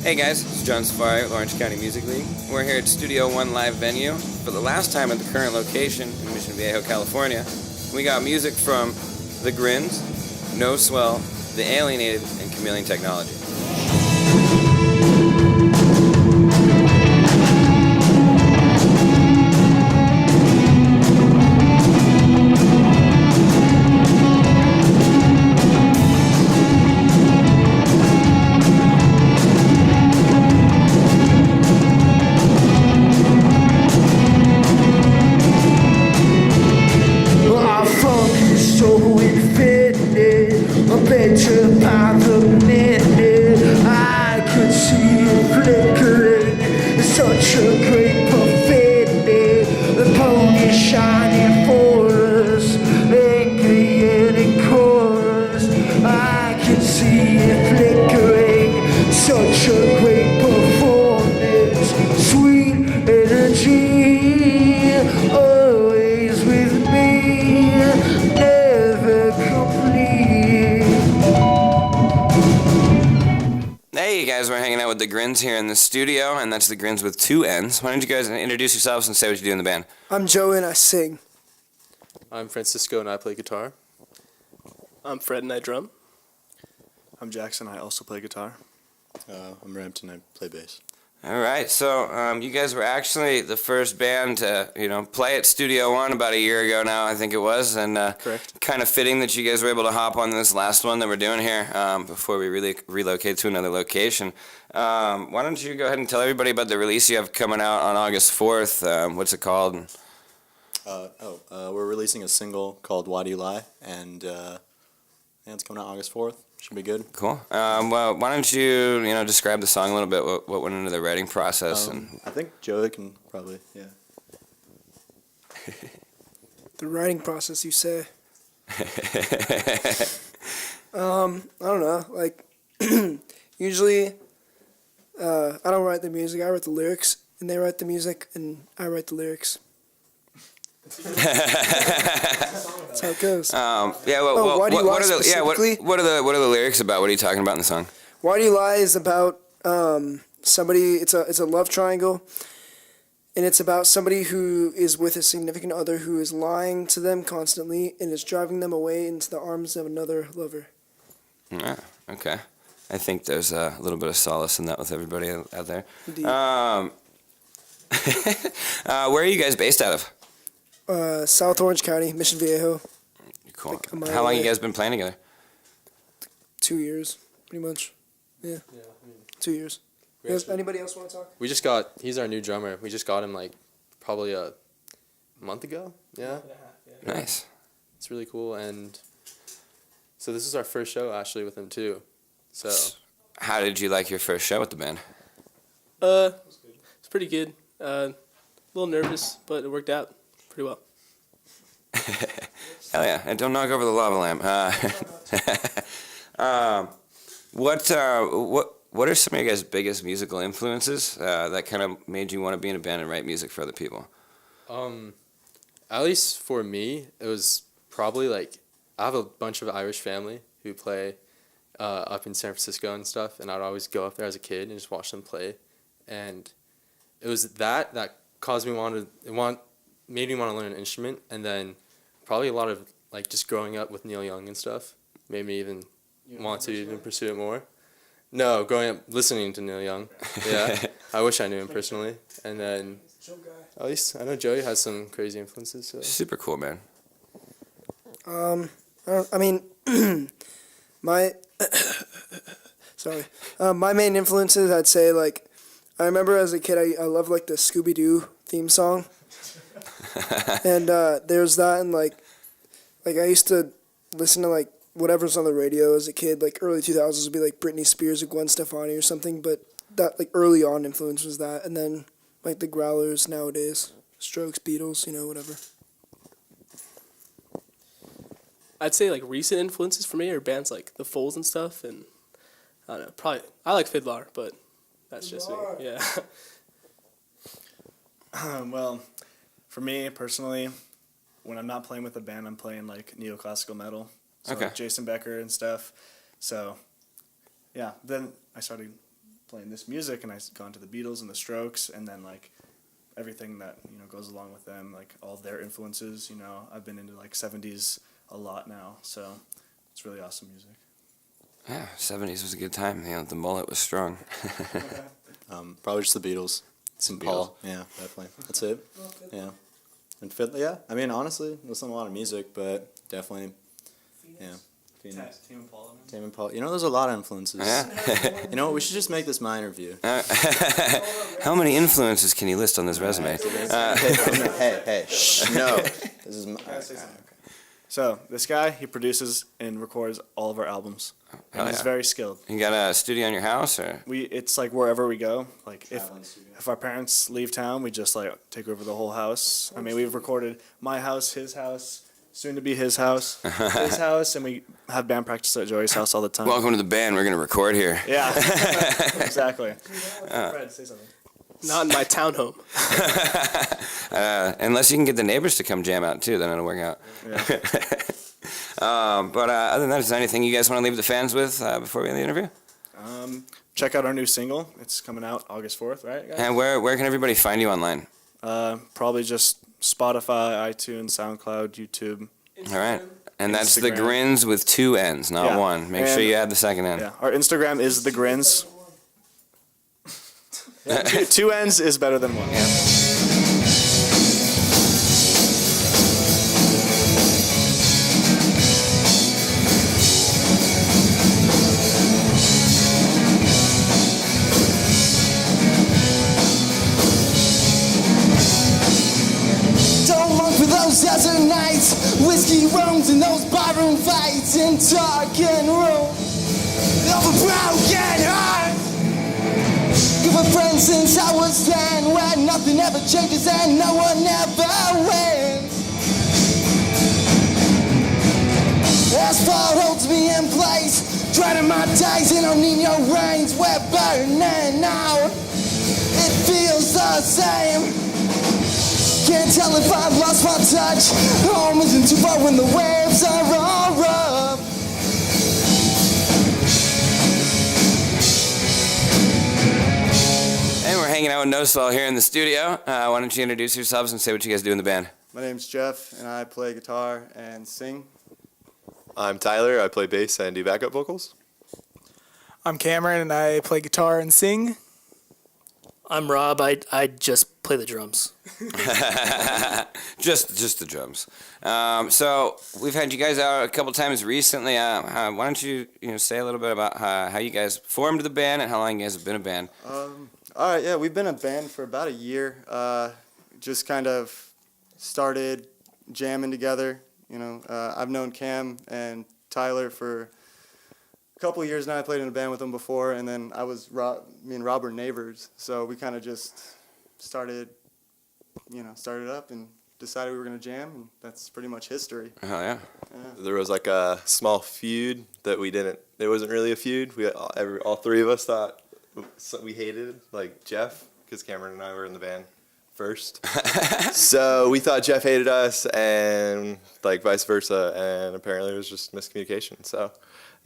Hey guys, it's John Safari with Orange County Music League. We're here at Studio One Live venue for the last time at the current location in Mission Viejo, California. We got music from The Grins, No Swell, The Alienated, and Chameleon Technology. We're hanging out with the Grins here in the studio, and that's the Grins with 2 N's. Why don't you guys introduce yourselves and say what you do in the band? I'm Joey and I sing. I'm Francisco and I play guitar. I'm Fred and I drum. I'm Jackson. I also play guitar. I'm Rampton. I play bass. All right, so you guys were actually the first band to, play at Studio One about a year ago now, I think it was, and Correct. Kind of fitting that you guys were able to hop on this last one that we're doing here before we really relocate to another location. Why don't you go ahead and tell everybody about the release you have coming out on August 4th? What's it called? We're releasing a single called Why Do You Lie, and it's coming out August 4th. Should be good. Cool. Well, why don't you, describe the song a little bit, what went into the writing process? I think Joey can probably, yeah. The writing process, you say? I don't know. Like, usually, I don't write the music. I write the lyrics, and they write the music, and I write the lyrics. That's how it goes. Why do you lie specifically? What are the lyrics about? What are you talking about in the song? Why Do You Lie is about somebody. It's a love triangle, and it's about somebody who is with a significant other who is lying to them constantly and is driving them away into the arms of another lover. Yeah. Okay. I think there's a little bit of solace in that with everybody out there. Indeed. Where are you guys based out of? South Orange County, Mission Viejo. Cool. How long you guys been playing together? 2 years, pretty much. Yeah. 2 years. Anybody else want to talk? He's our new drummer. We just got him probably a month ago. Yeah. Nice. It's really cool, and so this is our first show actually with him too. So. How did you like your first show with the band? It's pretty good. A little nervous, but it worked out pretty well. Hell yeah! And don't knock over the lava lamp. What are some of your guys' biggest musical influences that kind of made you want to be in a band and write music for other people? At least for me, it was probably I have a bunch of Irish family who play up in San Francisco and stuff, and I'd always go up there as a kid and just watch them play, and it was that caused me made me want to learn an instrument, and then probably a lot of just growing up with Neil Young and stuff made me even want to even pursue it more. No, growing up listening to Neil Young, yeah. I wish I knew him personally, and then at least I know Joey has some crazy influences. So. Super cool, man. My main influences, I'd say I remember as a kid I loved the Scooby-Doo theme song. And there's that, and I used to listen to whatever's on the radio as a kid. Early 2000s would be Britney Spears or Gwen Stefani or something, but that early on influence was that, and then the Growlers nowadays, Strokes, Beatles, whatever. I'd say recent influences for me are bands like The Foles and stuff, and I don't know, probably I like Fiddler, but that's just me. Yeah. Well, for me personally, when I'm not playing with a band, I'm playing neoclassical metal. So Okay. Jason Becker and stuff. So, yeah. Then I started playing this music, and I gone to the Beatles and the Strokes, and then like everything that goes along with them, like all of their influences. I've been into like 70s a lot now, so it's really awesome music. Yeah, 70s was a good time. The mullet was strong. Probably just the Beatles. St. Paul. Yeah, definitely. That's it. Yeah. And yeah, I mean, honestly, listen to a lot of music, but definitely, yeah. Phoenix. Tame Impala. Tame Impala. There's a lot of influences. Yeah. You know what? We should just make this my interview. How many influences can you list on this resume? Hey, shh, no. This is my... So this guy, he produces and records all of our albums, and he's very skilled. You got a studio in your house, or? It's like wherever we go. Like if our parents leave town, we just like take over the whole house. I mean, we've recorded my house, his house, soon to be his house, his house, and we have band practice at Joey's house all the time. Welcome to the band. We're gonna record here. Yeah, exactly. Fred, say something. Not in my townhome. Unless you can get the neighbors to come jam out too, then it'll work out. Yeah. But other than that, is there anything you guys want to leave the fans with before we end the interview? Check out our new single. It's coming out August 4th, right, guys? And where can everybody find you online? Probably just Spotify, iTunes, SoundCloud, YouTube. All right. And that's the Instagram. Grins with 2 N's, not 1. Make sure you add the second N. Yeah, our Instagram is the Grins. Two N's is better than one. Don't long for those desert nights, whiskey roams and those barroom fights in dark and room of a broken heart. Give a friend since I was 10, where nothing ever changes and no one ever wins. Asphalt holds me in place, dreading my days in El Nino rains. We're burning out, it feels the same. Can't tell if I've lost my touch. Home isn't too far when the waves are all rough. And we're hanging out with No Swell here in the studio. Why don't you introduce yourselves and say what you guys do in the band? My name's Jeff, and I play guitar and sing. I'm Tyler. I play bass and do backup vocals. I'm Cameron, and I play guitar and sing. I'm Rob. I just play the drums. just the drums. So we've had you guys out a couple times recently. Why don't you say a little bit about how you guys formed the band and how long you guys have been a band? All right, yeah, we've been a band for about a year. Just kind of started jamming together. I've known Cam and Tyler for a couple of years now. I played in a band with them before, and then me and Rob were neighbors, so we kind of just started up and decided we were going to jam, and that's pretty much history. Oh, yeah. There was like a small feud that we didn't. It wasn't really a feud. All three of us thought we hated, like Jeff, because Cameron and I were in the band first. So we thought Jeff hated us, and like vice versa, and apparently it was just miscommunication. So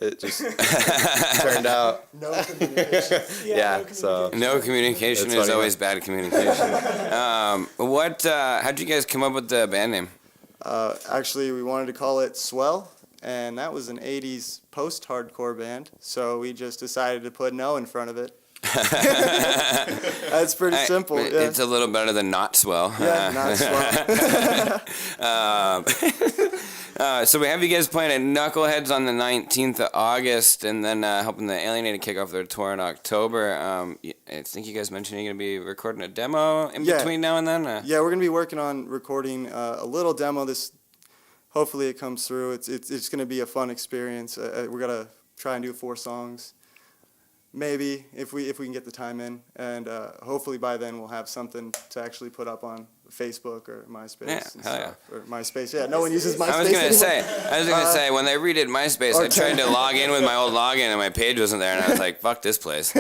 it just turned out. No communication. No communication is always bad communication. How'd you guys come up with the band name? Actually, we wanted to call it Swell, and that was an 80s post-hardcore band, so we just decided to put no in front of it. That's pretty simple. Yeah. It's a little better than Not Swell. Yeah, Not Swell. So we have you guys playing at Knuckleheads on the 19th of August, and then helping the Alienated kick off their tour in October. I think you guys mentioned you're going to be recording a demo in between now and then? Yeah, we're going to be working on recording a little demo. Hopefully it comes through. It's going to be a fun experience. We're going to try and do 4 songs. Maybe if we can get the time in, and hopefully by then we'll have something to actually put up on Facebook or MySpace. Yeah, and hell stuff. Or MySpace. Yeah, no one uses MySpace. I was gonna say when they redid MySpace, I tried to log in with my old login and my page wasn't there, and I was like, "Fuck this place."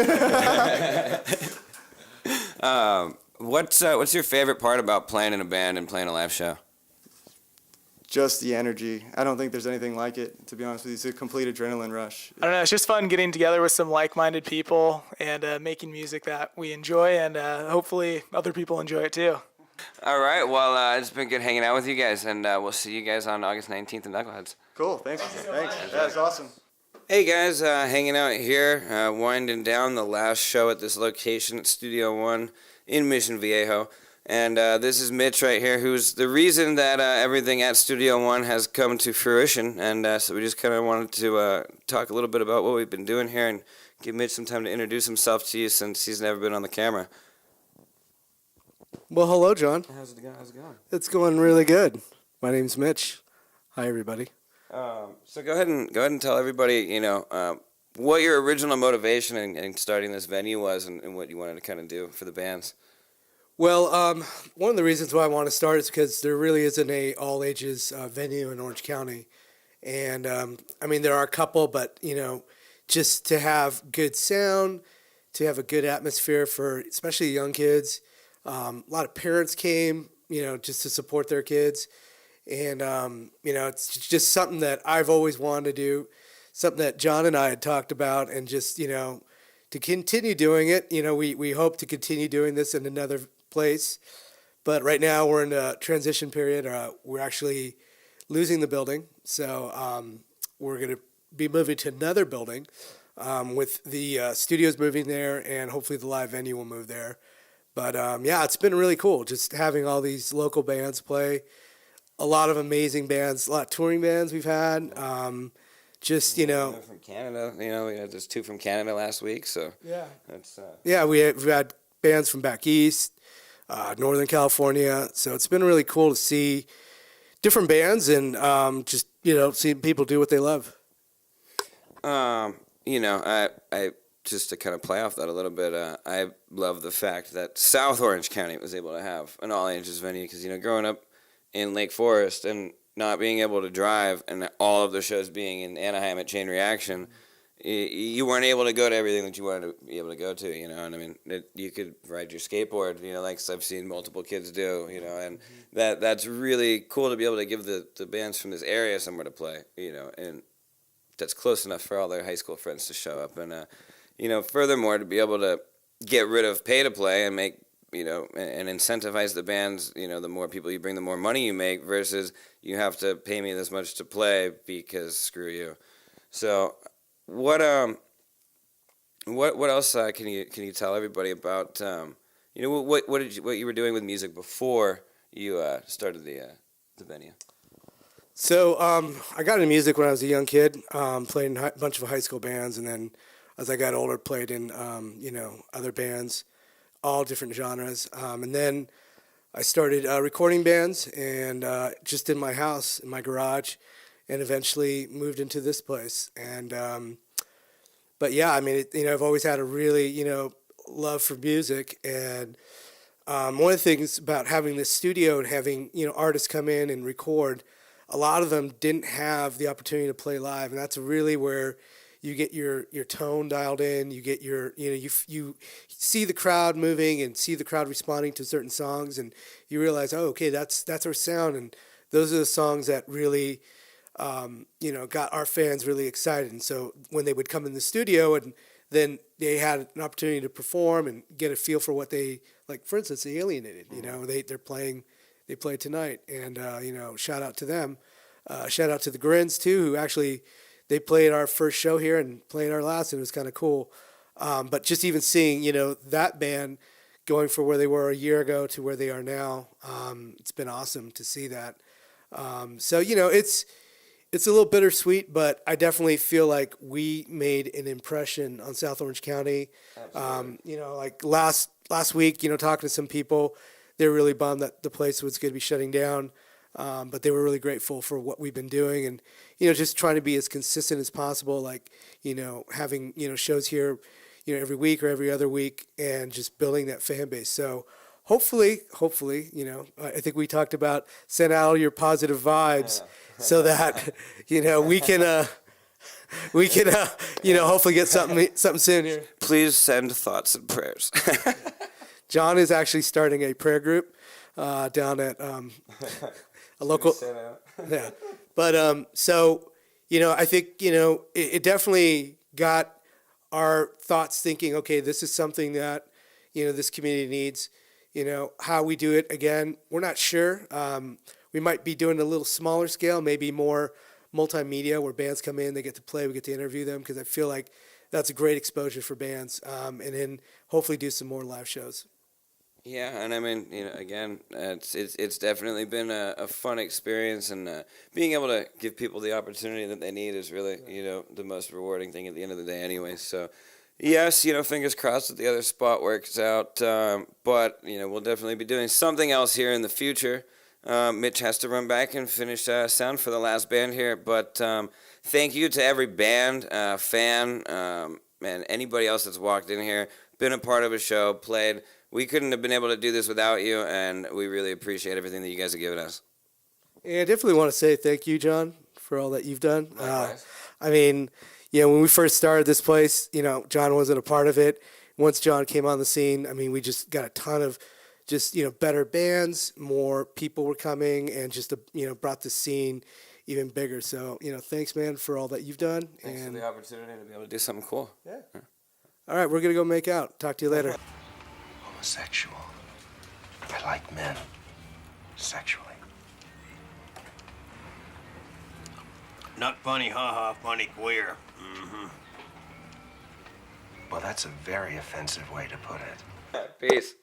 What's your favorite part about playing in a band and playing a live show? just the energy. I don't think there's anything like it, to be honest with you. It's a complete adrenaline rush. I don't know. It's just fun getting together with some like-minded people and making music that we enjoy, and hopefully other people enjoy it too. All right. Well, it's been good hanging out with you guys, and we'll see you guys on August 19th in Knuckleheads. Cool. Thanks. That's awesome. Hey guys, hanging out here, winding down the last show at this location at Studio One in Mission Viejo. And this is Mitch right here, who's the reason that everything at Studio One has come to fruition. And so we just kind of wanted to talk a little bit about what we've been doing here and give Mitch some time to introduce himself to you since he's never been on the camera. Well, hello, John. How's it going? It's going really good. My name's Mitch. Hi, everybody. So go ahead and tell everybody, what your original motivation in starting this venue was and what you wanted to kind of do for the bands. Well, one of the reasons why I want to start is because there really isn't a all-ages venue in Orange County. And, there are a couple, but, just to have good sound, to have a good atmosphere for especially young kids. A lot of parents came, just to support their kids. And, it's just something that I've always wanted to do, something that John and I had talked about, and just, to continue doing it. We hope to continue doing this in another place. But right now we're in a transition period. We're actually losing the building. So we're going to be moving to another building with the studios moving there, and hopefully the live venue will move there. But, it's been really cool just having all these local bands play. A lot of amazing bands, a lot of touring bands we've had. From Canada, we had just 2 from Canada last week, so yeah, that's we've had bands from back east, Northern California. So it's been really cool to see different bands and seeing people do what they love. I just to kind of play off that a little bit, I love the fact that South Orange County was able to have an all ages venue because growing up in Lake Forest and not being able to drive and all of the shows being in Anaheim at Chain Reaction, you weren't able to go to everything that you wanted to be able to go to, and you could ride your skateboard, like I've seen multiple kids do, and that's really cool to be able to give the bands from this area somewhere to play, and that's close enough for all their high school friends to show up, and furthermore, to be able to get rid of pay to play and make and incentivize the bands, the more people you bring, the more money you make, versus you have to pay me this much to play because screw you. So what else can you tell everybody about, what you were doing with music before you started the venue? So I got into music when I was a young kid, played in a bunch of high school bands, and then as I got older, played in, other bands, all different genres. And then I started recording bands and just in my house, in my garage, and eventually moved into this place. And I've always had a really, love for music. And one of the things about having this studio and having, artists come in and record, a lot of them didn't have the opportunity to play live. And that's really where you get your tone dialed in, you get your, you see the crowd moving and see the crowd responding to certain songs, and you realize, oh, okay, that's our sound, and those are the songs that really, got our fans really excited. And so when they would come in the studio and then they had an opportunity to perform and get a feel for what they, like, for instance, the Alienated, they played tonight, and, shout out to them. Shout out to the Grins, too, who actually, they played our first show here and played our last, and it was kind of cool. But just even seeing, that band going from where they were a year ago to where they are now, it's been awesome to see that. It's a little bittersweet, but I definitely feel like we made an impression on South Orange County. Like last week, talking to some people, they were really bummed that the place was going to be shutting down. But they were really grateful for what we've been doing, and just trying to be as consistent as possible, like having shows here every week or every other week, and just building that fan base. So hopefully I think we talked about send out all your positive vibes, so that we can hopefully get something soon here. Please send thoughts and prayers. John is actually starting a prayer group down at a local. Yeah. But so, I think, it definitely got our thoughts thinking, okay, this is something that, this community needs. How we do it, again, we're not sure. We might be doing a little smaller scale, maybe more multimedia where bands come in, they get to play, we get to interview them, because I feel like that's a great exposure for bands. And then hopefully do some more live shows. Yeah, and I mean, again, it's definitely been a fun experience, and being able to give people the opportunity that they need is really, the most rewarding thing at the end of the day anyway. So, yes, fingers crossed that the other spot works out, but, we'll definitely be doing something else here in the future. Mitch has to run back and finish sound for the last band here, but thank you to every band, fan, and anybody else that's walked in here, been a part of a show, played. We couldn't have been able to do this without you, and we really appreciate everything that you guys have given us. Yeah, I definitely want to say thank you, John, for all that you've done. Likewise. I mean, when we first started this place, John wasn't a part of it. Once John came on the scene, I mean, we just got a ton of just, better bands, more people were coming, and just, brought the scene even bigger. So, thanks, man, for all that you've done. Thanks for the opportunity to be able to do something cool. Yeah. All right, we're going to go make out. Talk to you later. Homosexual. I like men. Sexually. Not funny, haha, funny queer. Mm-hmm. Well, that's a very offensive way to put it. Peace.